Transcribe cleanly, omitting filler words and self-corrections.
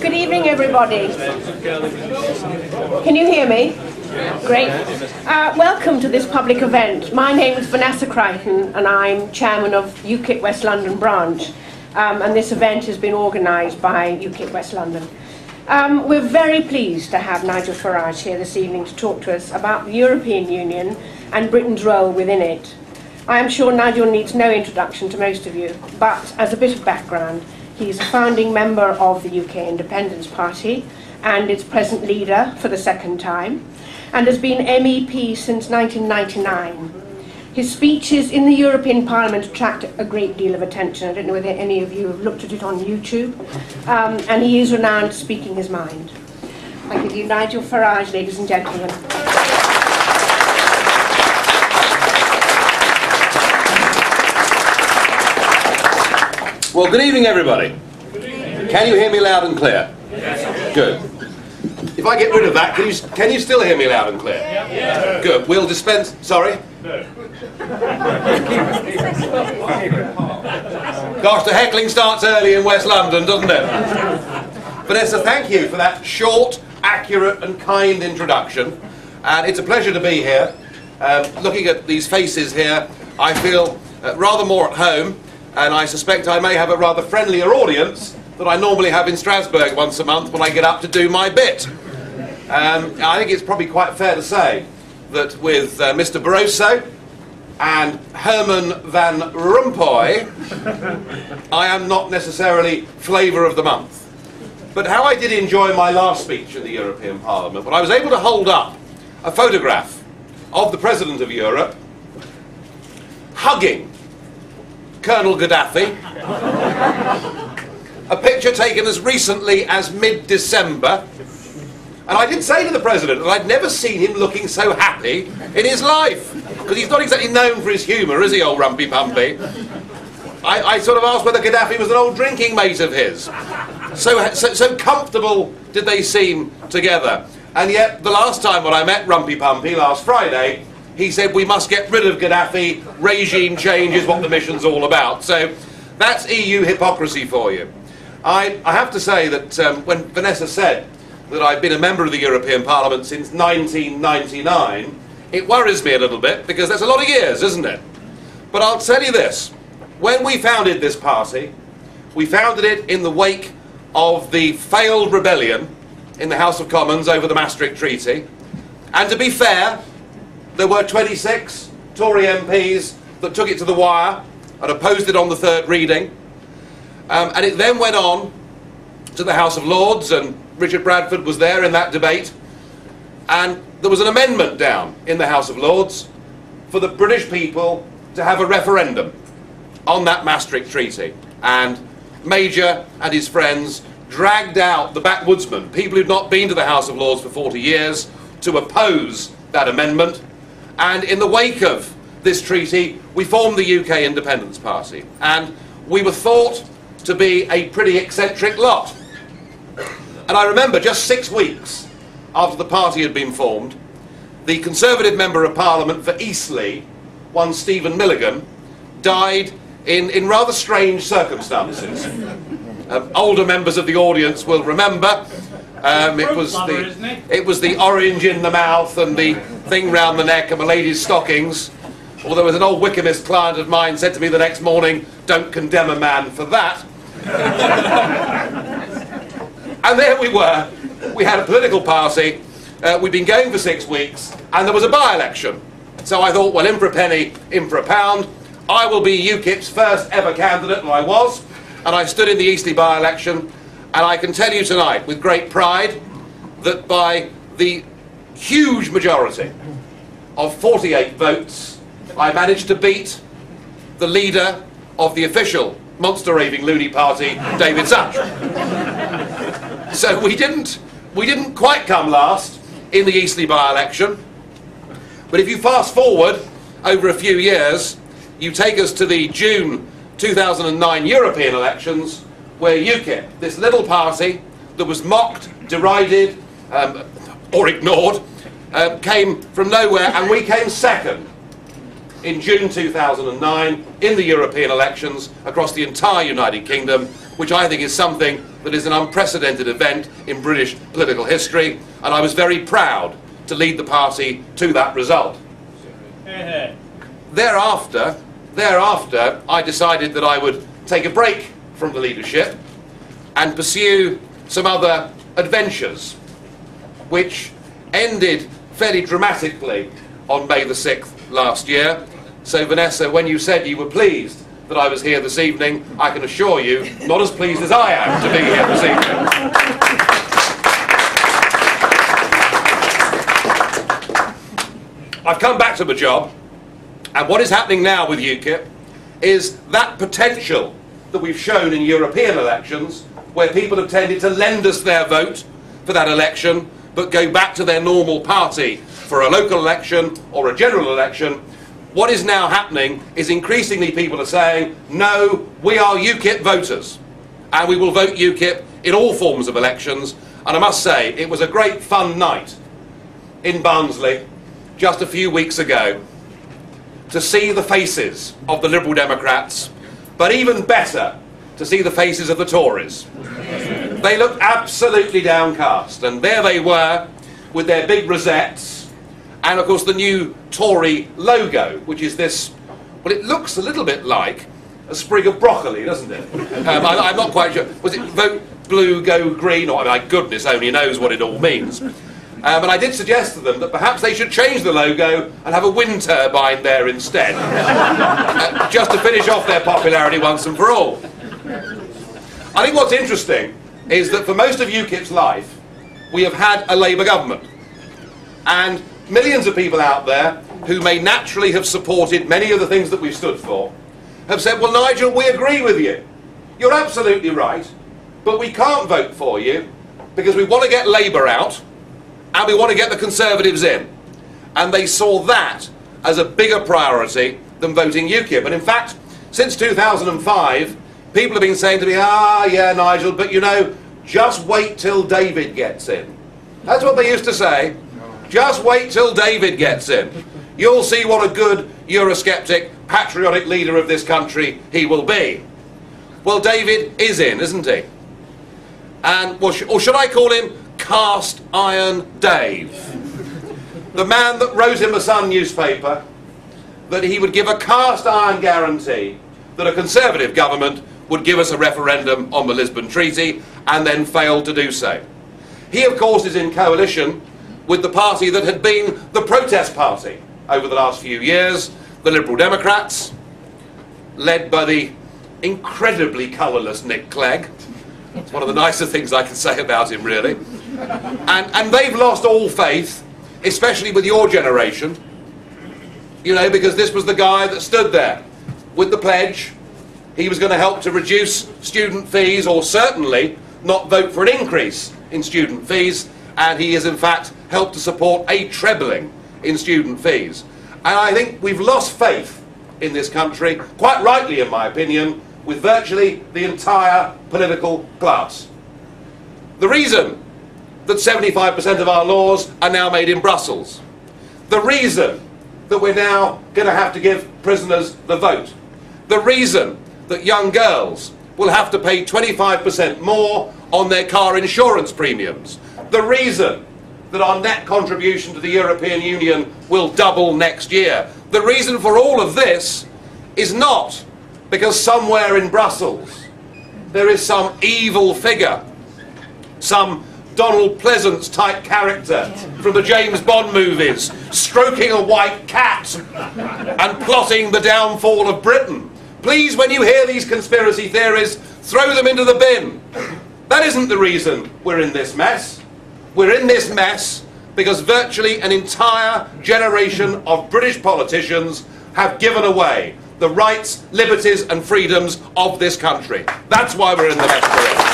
Good evening, everybody. Can you hear me? Great. Welcome to this public event. My name is Vanessa Crichton and I'm chairman of UKIP West London branch. And this event has been organised by UKIP West London. We're very pleased to have Nigel Farage here this evening to talk to us about the European Union and Britain's role within it. I am sure Nigel needs no introduction to most of you, but as a bit of background, he's a founding member of the UK Independence Party and its present leader for the second time, and has been MEP since 1999. His speeches in the European Parliament attract a great deal of attention. I don't know whether any of you have looked at it on YouTube. And he is renowned for speaking his mind. I give you Nigel Farage, ladies and gentlemen. Well, good evening, everybody. Good evening. Can you hear me loud and clear? Yes. Good. If I get rid of that, can you still hear me loud and clear? Yeah. Good. We'll dispense... Sorry? No. Gosh, the heckling starts early in West London, doesn't it? Vanessa, thank you for that short, accurate and kind introduction. And it's a pleasure to be here. Looking at these faces here, I feel rather more at home, and I suspect I may have a rather friendlier audience than I normally have in Strasbourg once a month when I get up to do my bit. I think it's probably quite fair to say that with Mr. Barroso and Herman Van Rompuy, I am not necessarily flavour of the month. But how I did enjoy my last speech in the European Parliament, when I was able to hold up a photograph of the President of Europe hugging Colonel Gaddafi, a picture taken as recently as mid-December. And I did say to the President that I'd never seen him looking so happy in his life. Because he's not exactly known for his humour, is he, old Rumpy Pumpy? I sort of asked whether Gaddafi was an old drinking mate of his. So comfortable did they seem together. And yet, the last time when I met Rumpy Pumpy, last Friday, he said we must get rid of Gaddafi, regime change is what the mission's all about. So that's EU hypocrisy for you. I have to say that when Vanessa said that I've been a member of the European Parliament since 1999, it worries me a little bit, because that's a lot of years, isn't it? But I'll tell you this, when we founded this party, we founded it in the wake of the failed rebellion in the House of Commons over the Maastricht Treaty, and to be fair, there were 26 Tory MPs that took it to the wire and opposed it on the third reading, and it then went on to the House of Lords, and Richard Bradford was there in that debate, and there was an amendment down in the House of Lords for the British people to have a referendum on that Maastricht Treaty, and Major and his friends dragged out the backwoodsmen, people who'd not been to the House of Lords for 40 years, to oppose that amendment. And in the wake of this treaty, we formed the UK Independence Party, and we were thought to be a pretty eccentric lot. And I remember just 6 weeks after the party had been formed, the Conservative Member of Parliament for Eastleigh, one Stephen Milligan, died in rather strange circumstances. Older members of the audience will remember it was the orange in the mouth and the thing round the neck and my lady's stockings. Or there was an old Wykehamist client of mine said to me the next morning, "Don't condemn a man for that." And there we were. We had a political party. We'd been going for 6 weeks, and there was a by-election. So I thought, well, in for a penny, in for a pound. I will be UKIP's first ever candidate, and I was. And I stood in the Eastleigh by-election, and I can tell you tonight, with great pride, that by the huge majority of 48 votes, I managed to beat the leader of the official monster raving loony party, David Such. So we didn't quite come last in the Eastleigh by-election. But if you fast forward over a few years, you take us to the June 2009 European elections, where UKIP, this little party that was mocked, derided, or ignored, came from nowhere, and we came second. in June 2009 in the European elections across the entire United Kingdom, which I think is something that is an unprecedented event in British political history, and I was very proud to lead the party to that result. Thereafter, I decided that I would take a break from the leadership and pursue some other adventures, which ended fairly dramatically on May the 6th last year. So Vanessa, when you said you were pleased that I was here this evening, I can assure you, not as pleased as I am to be here this evening. I've come back to the job, and what is happening now with UKIP is that potential that we've shown in European elections, where people have tended to lend us their vote for that election, but go back to their normal party for a local election or a general election. What is now happening is increasingly people are saying, no, we are UKIP voters, and we will vote UKIP in all forms of elections. And I must say, it was a great fun night in Barnsley just a few weeks ago to see the faces of the Liberal Democrats, but even better, to see the faces of the Tories. They looked absolutely downcast, and there they were with their big rosettes, and of course the new Tory logo, which is this, well, it looks a little bit like a sprig of broccoli, doesn't it? I'm not quite sure. Was it vote blue, go green? Or, my goodness only knows what it all means. But I did suggest to them that perhaps they should change the logo and have a wind turbine there instead, just to finish off their popularity once and for all. I think what's interesting is that for most of UKIP's life, we have had a Labour government. And millions of people out there who may naturally have supported many of the things that we've stood for have said, well, Nigel, we agree with you. You're absolutely right, but we can't vote for you because we want to get Labour out and we want to get the Conservatives in. And they saw that as a bigger priority than voting UKIP. And in fact, since 2005, people have been saying to me, yeah, Nigel, but you know, just wait till David gets in. That's what they used to say. Just wait till David gets in. You'll see what a good Eurosceptic, patriotic leader of this country he will be. Well, David is in, isn't he? And, well, or should I call him Cast Iron Dave? The man that wrote in the Sun newspaper that he would give a cast iron guarantee that a Conservative government would give us a referendum on the Lisbon Treaty, and then failed to do so. He, of course, is in coalition with the party that had been the protest party over the last few years, the Liberal Democrats, led by the incredibly colourless Nick Clegg. It's one of the nicer things I can say about him, really. And they've lost all faith, especially with your generation, you know, because this was the guy that stood there with the pledge. He was going to help to reduce student fees, or certainly not vote for an increase in student fees, and he has in fact helped to support a trebling in student fees. And I think we've lost faith in this country, quite rightly in my opinion, with virtually the entire political class. The reason that 75% of our laws are now made in Brussels, the reason that we're now going to have to give prisoners the vote, the reason that young girls will have to pay 25% more on their car insurance premiums, the reason that our net contribution to the European Union will double next year, the reason for all of this is not because somewhere in Brussels there is some evil figure, some Donald Pleasance type character from the James Bond movies, stroking a white cat and plotting the downfall of Britain. Please, when you hear these conspiracy theories, throw them into the bin. That isn't the reason we're in this mess. We're in this mess because virtually an entire generation of British politicians have given away the rights, liberties and freedoms of this country. That's why we're in the mess we're in.